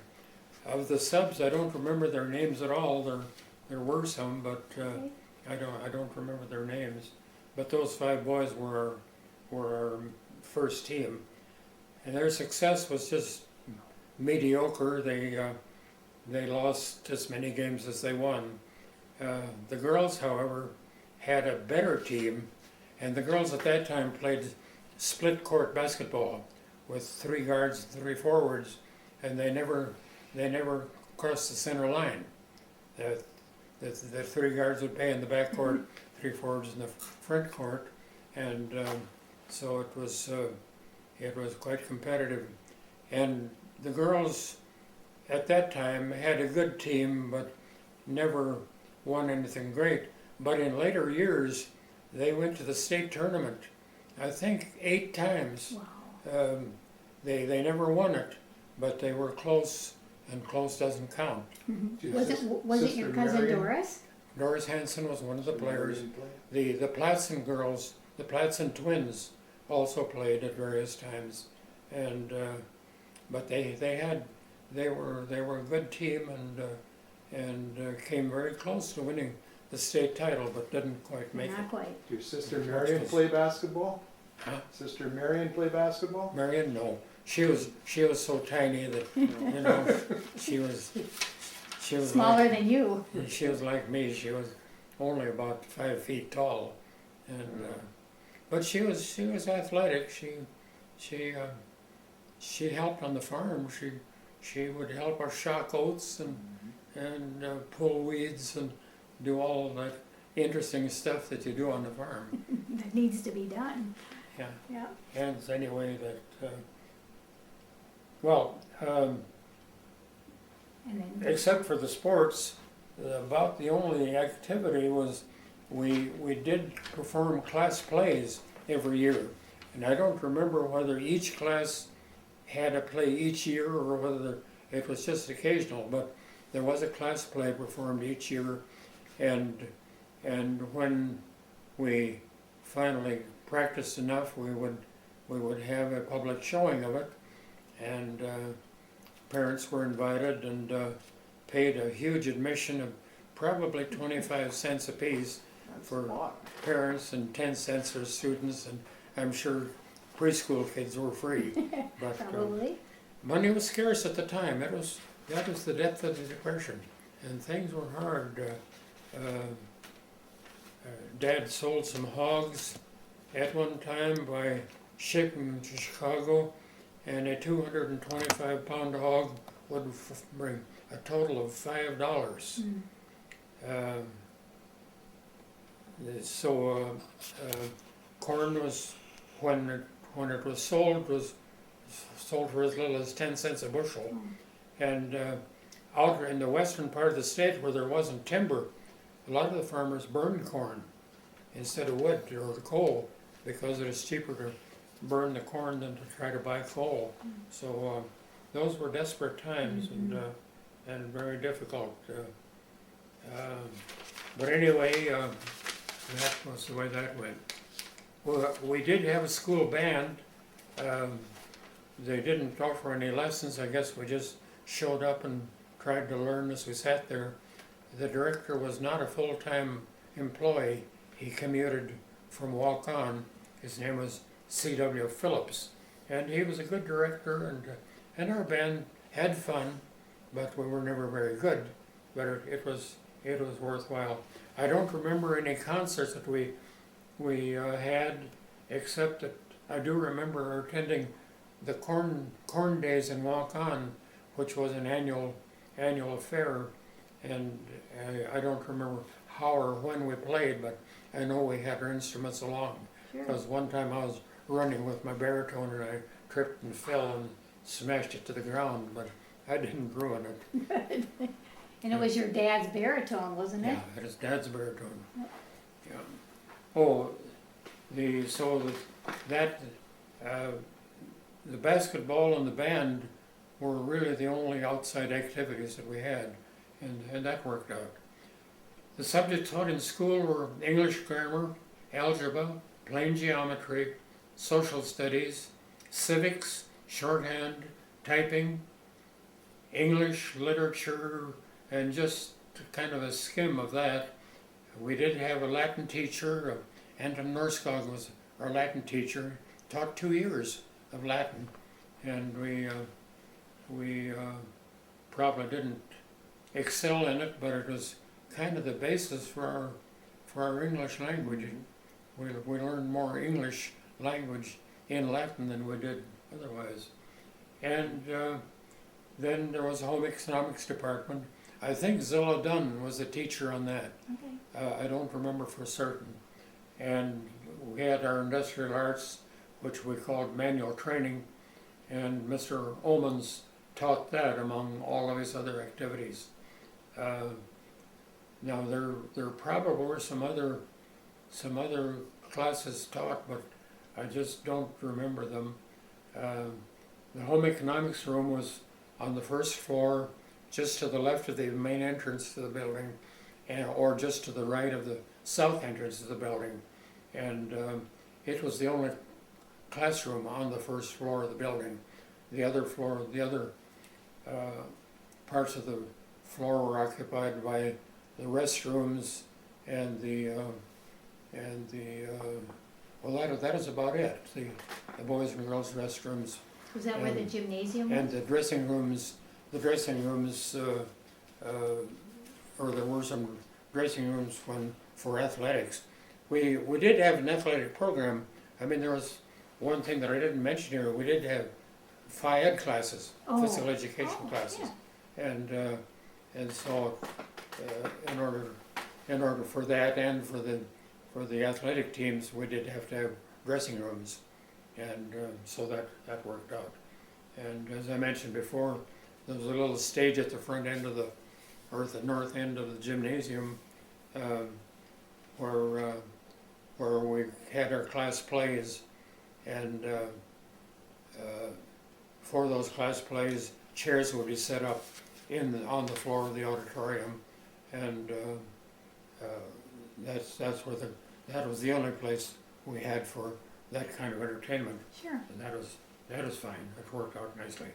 Of the subs, I don't remember their names at all. There were some, but I don't remember their names. But those 5 boys were our first team, and their success was just mediocre. They lost as many games as they won. The girls, however, had a better team, and the girls at that time played split court basketball with 3 guards and 3 forwards, and they never they never crossed the center line. The 3 guards would play in the back court, 3 forwards in the front court, and so it was quite competitive. And the girls at that time had a good team, but never won anything great. But in later years, they went to the state tournament, I think 8 times. Wow. They never won it, but they were close, and close doesn't count. Was it your cousin Marion? Doris? Doris Hansen was one of the players. Marion The Platson girls, the Platson twins, also played at various times, and but they were a good team and came very close to winning the state title, but didn't quite make Not it. quite. Did your sister Marion play basketball? Huh? Sister Marion play basketball? Marion, no, she was so tiny that she was Smaller like, than you. she was like me. She was only about 5 feet tall, and but she was athletic. She helped on the farm. She would help us shock oats and pull weeds and do all that interesting stuff that you do on the farm. That needs to be done. Yeah. Yeah. And anyway, that And then except for the sports, about the only activity was we did perform class plays every year, and I don't remember whether each class had a play each year or whether it was just occasional, but there was a class play performed each year, and when we finally practiced enough, we would have a public showing of it, and parents were invited and paid a huge admission of probably 25 cents apiece for parents and 10 cents for students, and I'm sure preschool kids were free. But probably. money was scarce at the time. That was the depth of the Depression, and things were hard. Dad sold some hogs at one time by ship them to Chicago, and a 225-pound hog would bring a total of $5. Corn was, when it was sold for as little as 10 cents a bushel. And out in the western part of the state where there wasn't timber, a lot of the farmers burned corn instead of wood or coal, because it is cheaper to burn the corn than to try to buy coal. So those were desperate times and very difficult. But anyway, that was the way that went. Well, we did have a school band. They didn't offer any lessons. I guess we just showed up and tried to learn as we sat there. The director was not a full-time employee. He commuted from Waukon. His name was C.W. Phillips, and he was a good director, and our band had fun, but we were never very good. But it was worthwhile. I don't remember any concerts that we had, except that I do remember attending the corn days in Waukon, which was an annual affair, and I don't remember how or when we played, but I know we had our instruments along. Because one time I was running with my baritone and I tripped and fell and smashed it to the ground, but I didn't ruin it. And it was your dad's baritone, wasn't it? Yeah, it was Dad's baritone. Yeah. Oh, the basketball and the band were really the only outside activities that we had, and that worked out. The subjects taught in school were English grammar, algebra, plain geometry, social studies, civics, shorthand, typing, English, literature, and just kind of a skim of that. We did have a Latin teacher. Anton Norskog was our Latin teacher, taught 2 years of Latin, and we probably didn't excel in it, but it was kind of the basis for our English language. We learned more English language in Latin than we did otherwise. And Then there was a home economics department. I think Zilla Dunn was a teacher on that. Okay. I don't remember for certain. And we had our industrial arts, which we called manual training, and Mr. Omans taught that among all of his other activities. Now there probably were some other classes taught, but I just don't remember them. The home economics room was on the first floor, just to the left of the main entrance to the building, or just to the right of the south entrance of the building. And it was the only classroom on the first floor of the building. The other parts of the floor were occupied by the restrooms and well, that is about it. The boys and girls restrooms. Was that where the gymnasium was? And the dressing rooms, or there were some dressing rooms for athletics. We did have an athletic program. I mean, there was one thing that I didn't mention here. We did have Phi Ed classes, physical education classes, yeah. and so in order for that and for the athletic teams, we did have to have dressing rooms, and so that worked out. And as I mentioned before, there was a little stage at the front end of or at the north end of the gymnasium, where we had our class plays, and for those class plays, chairs would be set up on the floor of the auditorium, and that was the only place we had for that kind of entertainment. Sure. And that was fine. It worked out nicely.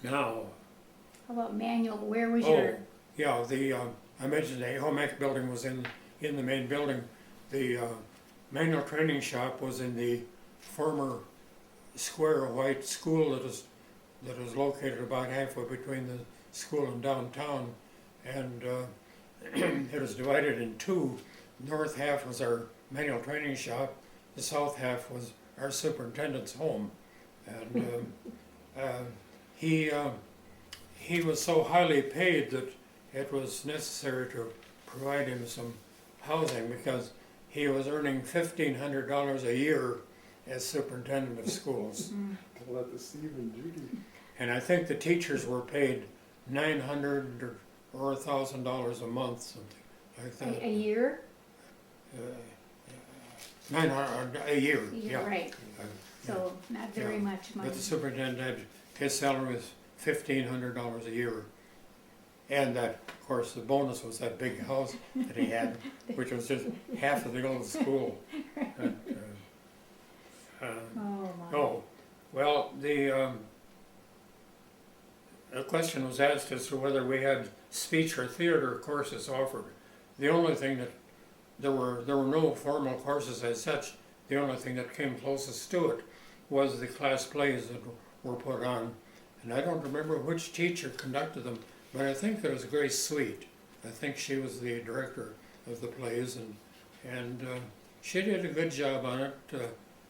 Now. How about manual? Where was your? Yeah, I mentioned the home ec building was in the main building. The manual training shop was in the former square white school that is located about halfway between the school and downtown, and it was divided in two. North half was our manual training shop. The south half was our superintendent's home, and he was so highly paid that it was necessary to provide him some housing because he was earning $1,500 a year as superintendent of schools. I'll let the Steve and Judy. And I think the teachers were paid $900 or $1,000 a month, something like that. A year? $900 a year. Yeah. Right. So not very much money. But the superintendent, his salary was $1,500 a year. And that, of course, the bonus was that big house that he had, which was just half of the old school. Well, the question was asked as to whether we had speech or theater courses offered. The only thing that there were no formal courses as such. The only thing that came closest to it was the class plays that were put on, and I don't remember which teacher conducted them, but I think it was Grace Sweet. I think she was the director of the plays, and she did a good job on it,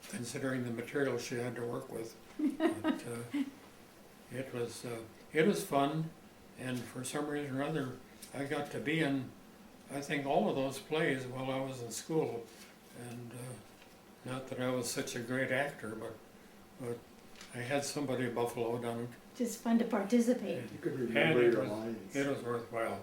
considering the material she had to work with. But, it was fun, and for some reason or other, I got to be in, I think, all of those plays while I was in school, and not that I was such a great actor, but I had somebody Buffaloed on it. Just fun to participate. You could remember your lines. It was worthwhile.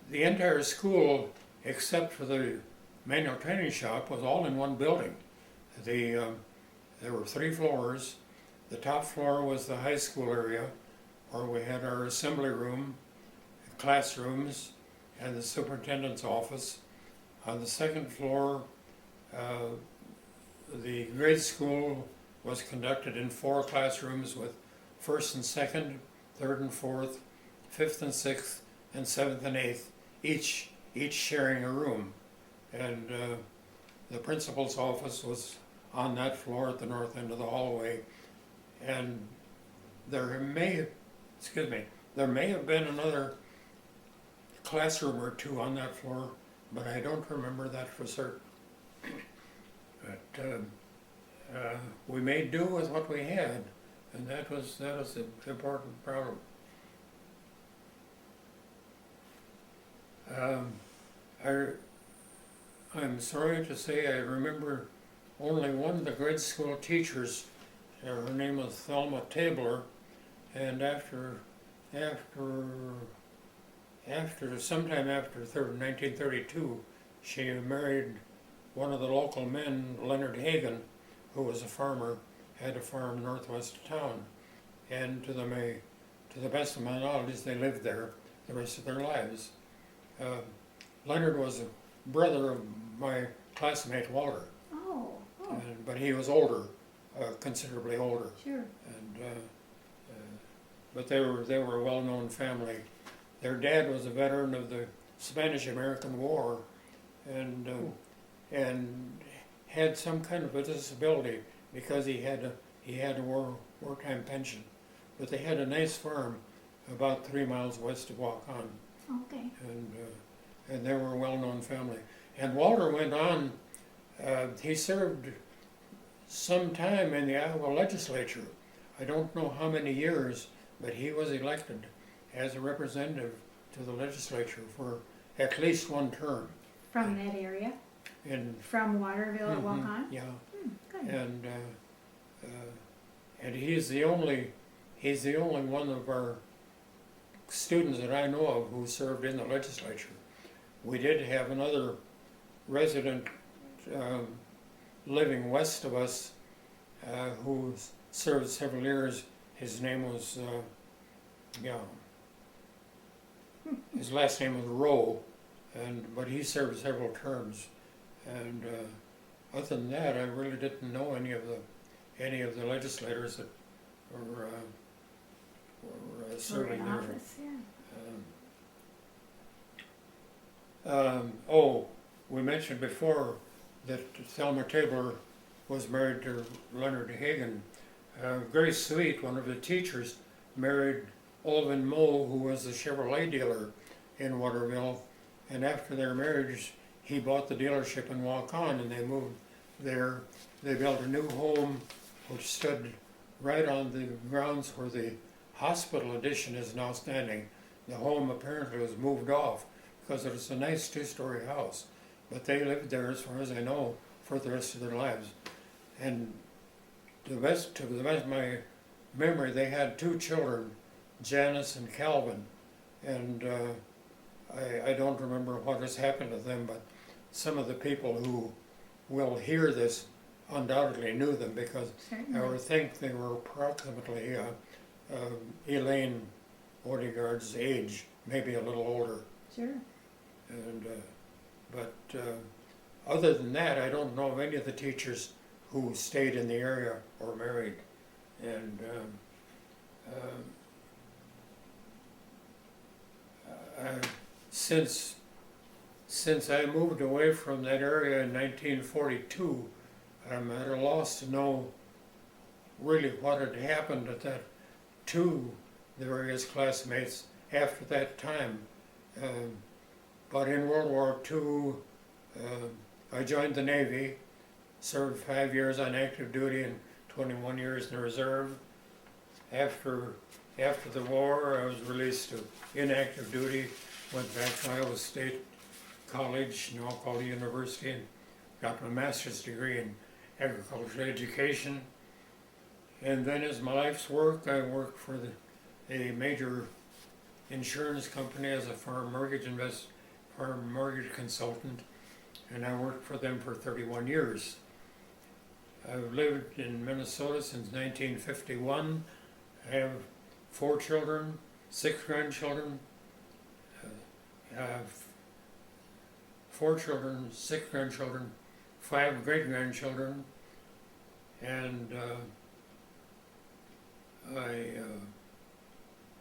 The entire school, except for the manual training shop, was all in one building. There were 3 floors. The top floor was the high school area, where we had our assembly room, classrooms, and the superintendent's office. On the second floor, the grade school was conducted in 4 classrooms with 1st and 2nd, 3rd and 4th, 5th and 6th, and 7th and 8th, each sharing a room. And the principal's office was on that floor at the north end of the hallway. And there may have been another classroom or 2 on that floor, but I don't remember that for certain. But we made do with what we had, and that was the important problem. I'm sorry to say I remember only one of the grade school teachers. Her name was Thelma Tabler, and sometime after 1932, she married one of the local men, Leonard Hagan, who was a farmer, had a farm northwest of town, and to the best of my knowledge, they lived there the rest of their lives. Leonard was a brother of my classmate Walter, but he was older, considerably older. Sure. And but they were a well-known family. Their dad was a veteran of the Spanish-American War, and had some kind of a disability because he had a wartime pension. But they had a nice farm about 3 miles west of Waukon. Okay. And they were a well-known family. And Walter went on. He served some time in the Iowa legislature. I don't know how many years, but he was elected as a representative to the legislature for at least one term. From that area? From Waterville at Waukon? Yeah. Good. And he's the only one of our students that I know of who served in the legislature. We did have another resident living west of us who served several years. His name was, his last name was Rowe, but he served several terms. And other than that, I really didn't know any of the legislators that were serving there. Office, yeah. We mentioned before that Thelma Tabler was married to Leonard Hagan. Grace Sweet, one of the teachers, married Olvin Moe, who was a Chevrolet dealer in Waterville. And after their marriage, he bought the dealership in Waukon, and they moved there. They built a new home, which stood right on the grounds where the hospital addition is now standing. The home apparently was moved off because it was a nice two-story house. But they lived there, as far as I know, for the rest of their lives. And to the best of my memory, they had 2 children, Janice and Calvin. And I don't remember what has happened to them, but some of the people who will hear this undoubtedly knew them, because I would think they were approximately Elaine Odegaard's age, maybe a little older. Sure. And but other than that, I don't know of any of the teachers who stayed in the area or married. And since I moved away from that area in 1942, I'm at a loss to know really what had happened to the various classmates after that time. But in World War II, I joined the Navy, served 5 years on active duty and 21 years in the reserve. After the war, I was released to inactive duty, went back to Iowa State College, now called the university, and got my master's degree in agricultural education. And then as my life's work, I worked for a major insurance company as a farm mortgage consultant, and I worked for them for 31 years. I've lived in Minnesota since 1951. I have 4 children, 6 grandchildren. I have 4 children, 6 grandchildren, 5 great-grandchildren, and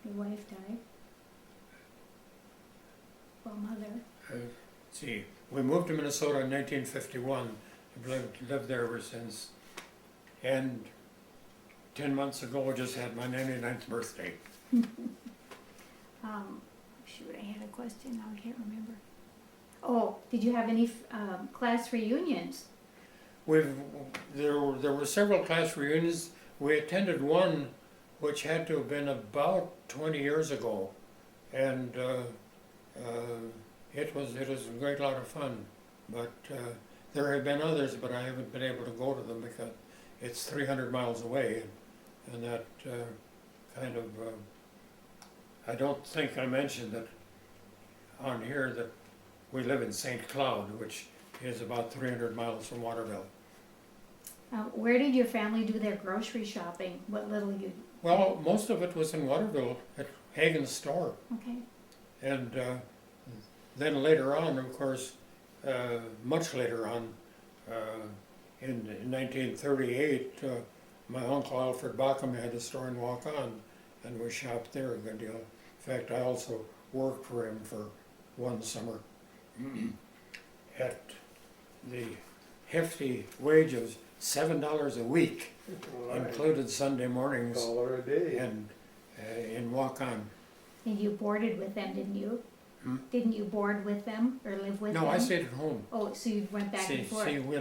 Your wife died? Well, mother. See, we moved to Minnesota in 1951. I've lived there ever since. And 10 months ago, I just had my 99th birthday. Shoot, I had a question, now I can't remember. Oh, did you have any class reunions? There were several class reunions. We attended one which had to have been about 20 years ago, and it was a great lot of fun. But there have been others, but I haven't been able to go to them because it's 300 miles away, and that kind of. I don't think I mentioned that on here that we live in St. Cloud, which is about 300 miles from Waterville. Where did your family do their grocery shopping? What little you? Well, most of it was in Waterville at Hagen's store. Okay. And then later on, of course, much later on, in 1938, my uncle Alfred Bacham had a store in Waukon, and we shopped there a good deal. In fact, I also worked for him for one summer at the hefty wage of $7 a week, included Sunday mornings, $1 a day. and in Waukon. And you boarded with them, didn't you? Didn't you board with them or live with them? No, I stayed at home. Oh, so you went back and forth. See, we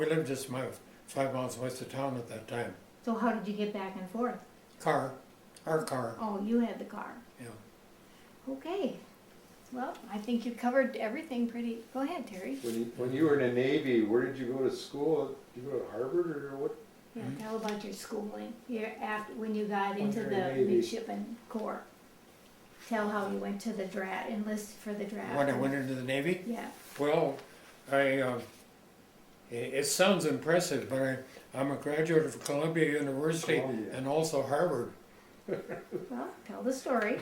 lived just 5 miles west of town at that time. So how did you get back and forth? Our car. Oh, you had the car. Yeah. Okay. Well, I think you covered everything pretty. Go ahead, Terry. When you were in the Navy, where did you go to school? Did you go to Harvard or what? Yeah, tell about your schooling. After when you got into you're the in Navy. midshipman corps. Tell how you went to the draft, enlist for the draft. When I went into the Navy? Yeah. Well, it sounds impressive, but I'm a graduate of Columbia University and also Harvard. Well, tell the story.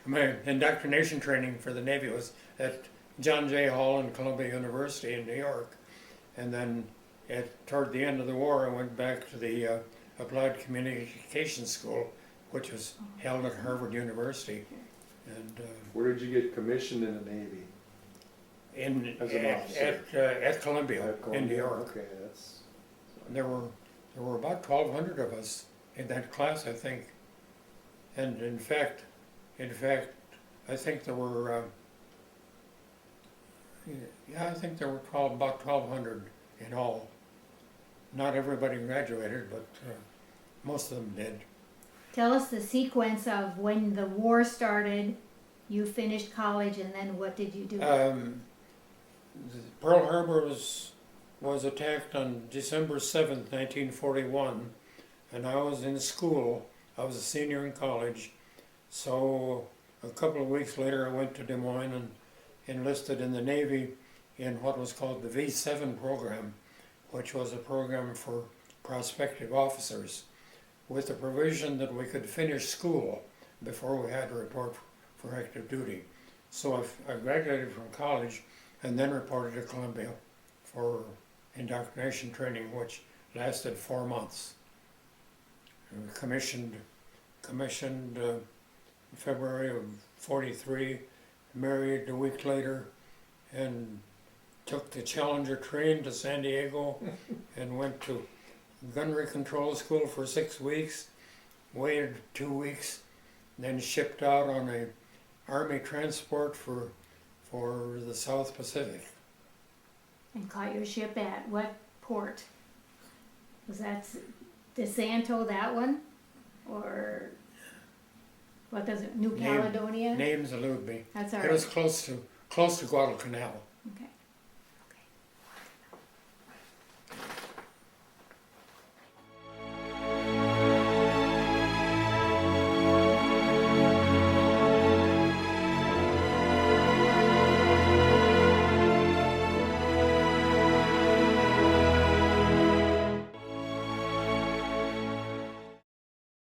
My indoctrination training for the Navy was at John Jay Hall and Columbia University in New York. And then toward the end of the war, I went back to the Applied Communications School, which was held at Harvard University. And Where did you get commissioned in the Navy? As an officer? At Columbia, in New York. Okay, that's. There were about 1,200 of us in that class, I think. And in fact, I think there were. I think there were about 1,200 in all. Not everybody graduated, but most of them did. Tell us the sequence of when the war started, you finished college, and then what did you do? Pearl Harbor was attacked on December 7th, 1941, and I was in school. I was a senior in college, so a couple of weeks later I went to Des Moines and enlisted in the Navy in what was called the V7 program, which was a program for prospective officers, with the provision that we could finish school before we had to report for active duty. So I graduated from college and then reported to Columbia for indoctrination training, which lasted 4 months. And commissioned in February of '43, married a week later, and took the Challenger train to San Diego and went to gunnery control school for 6 weeks, waited 2 weeks, then shipped out on a Army transport for the South Pacific. And caught your ship at what port? Was that DeSanto, that one? Or what does it, New Caledonia? Names elude me. That's all It right. was close to Guadalcanal. Okay.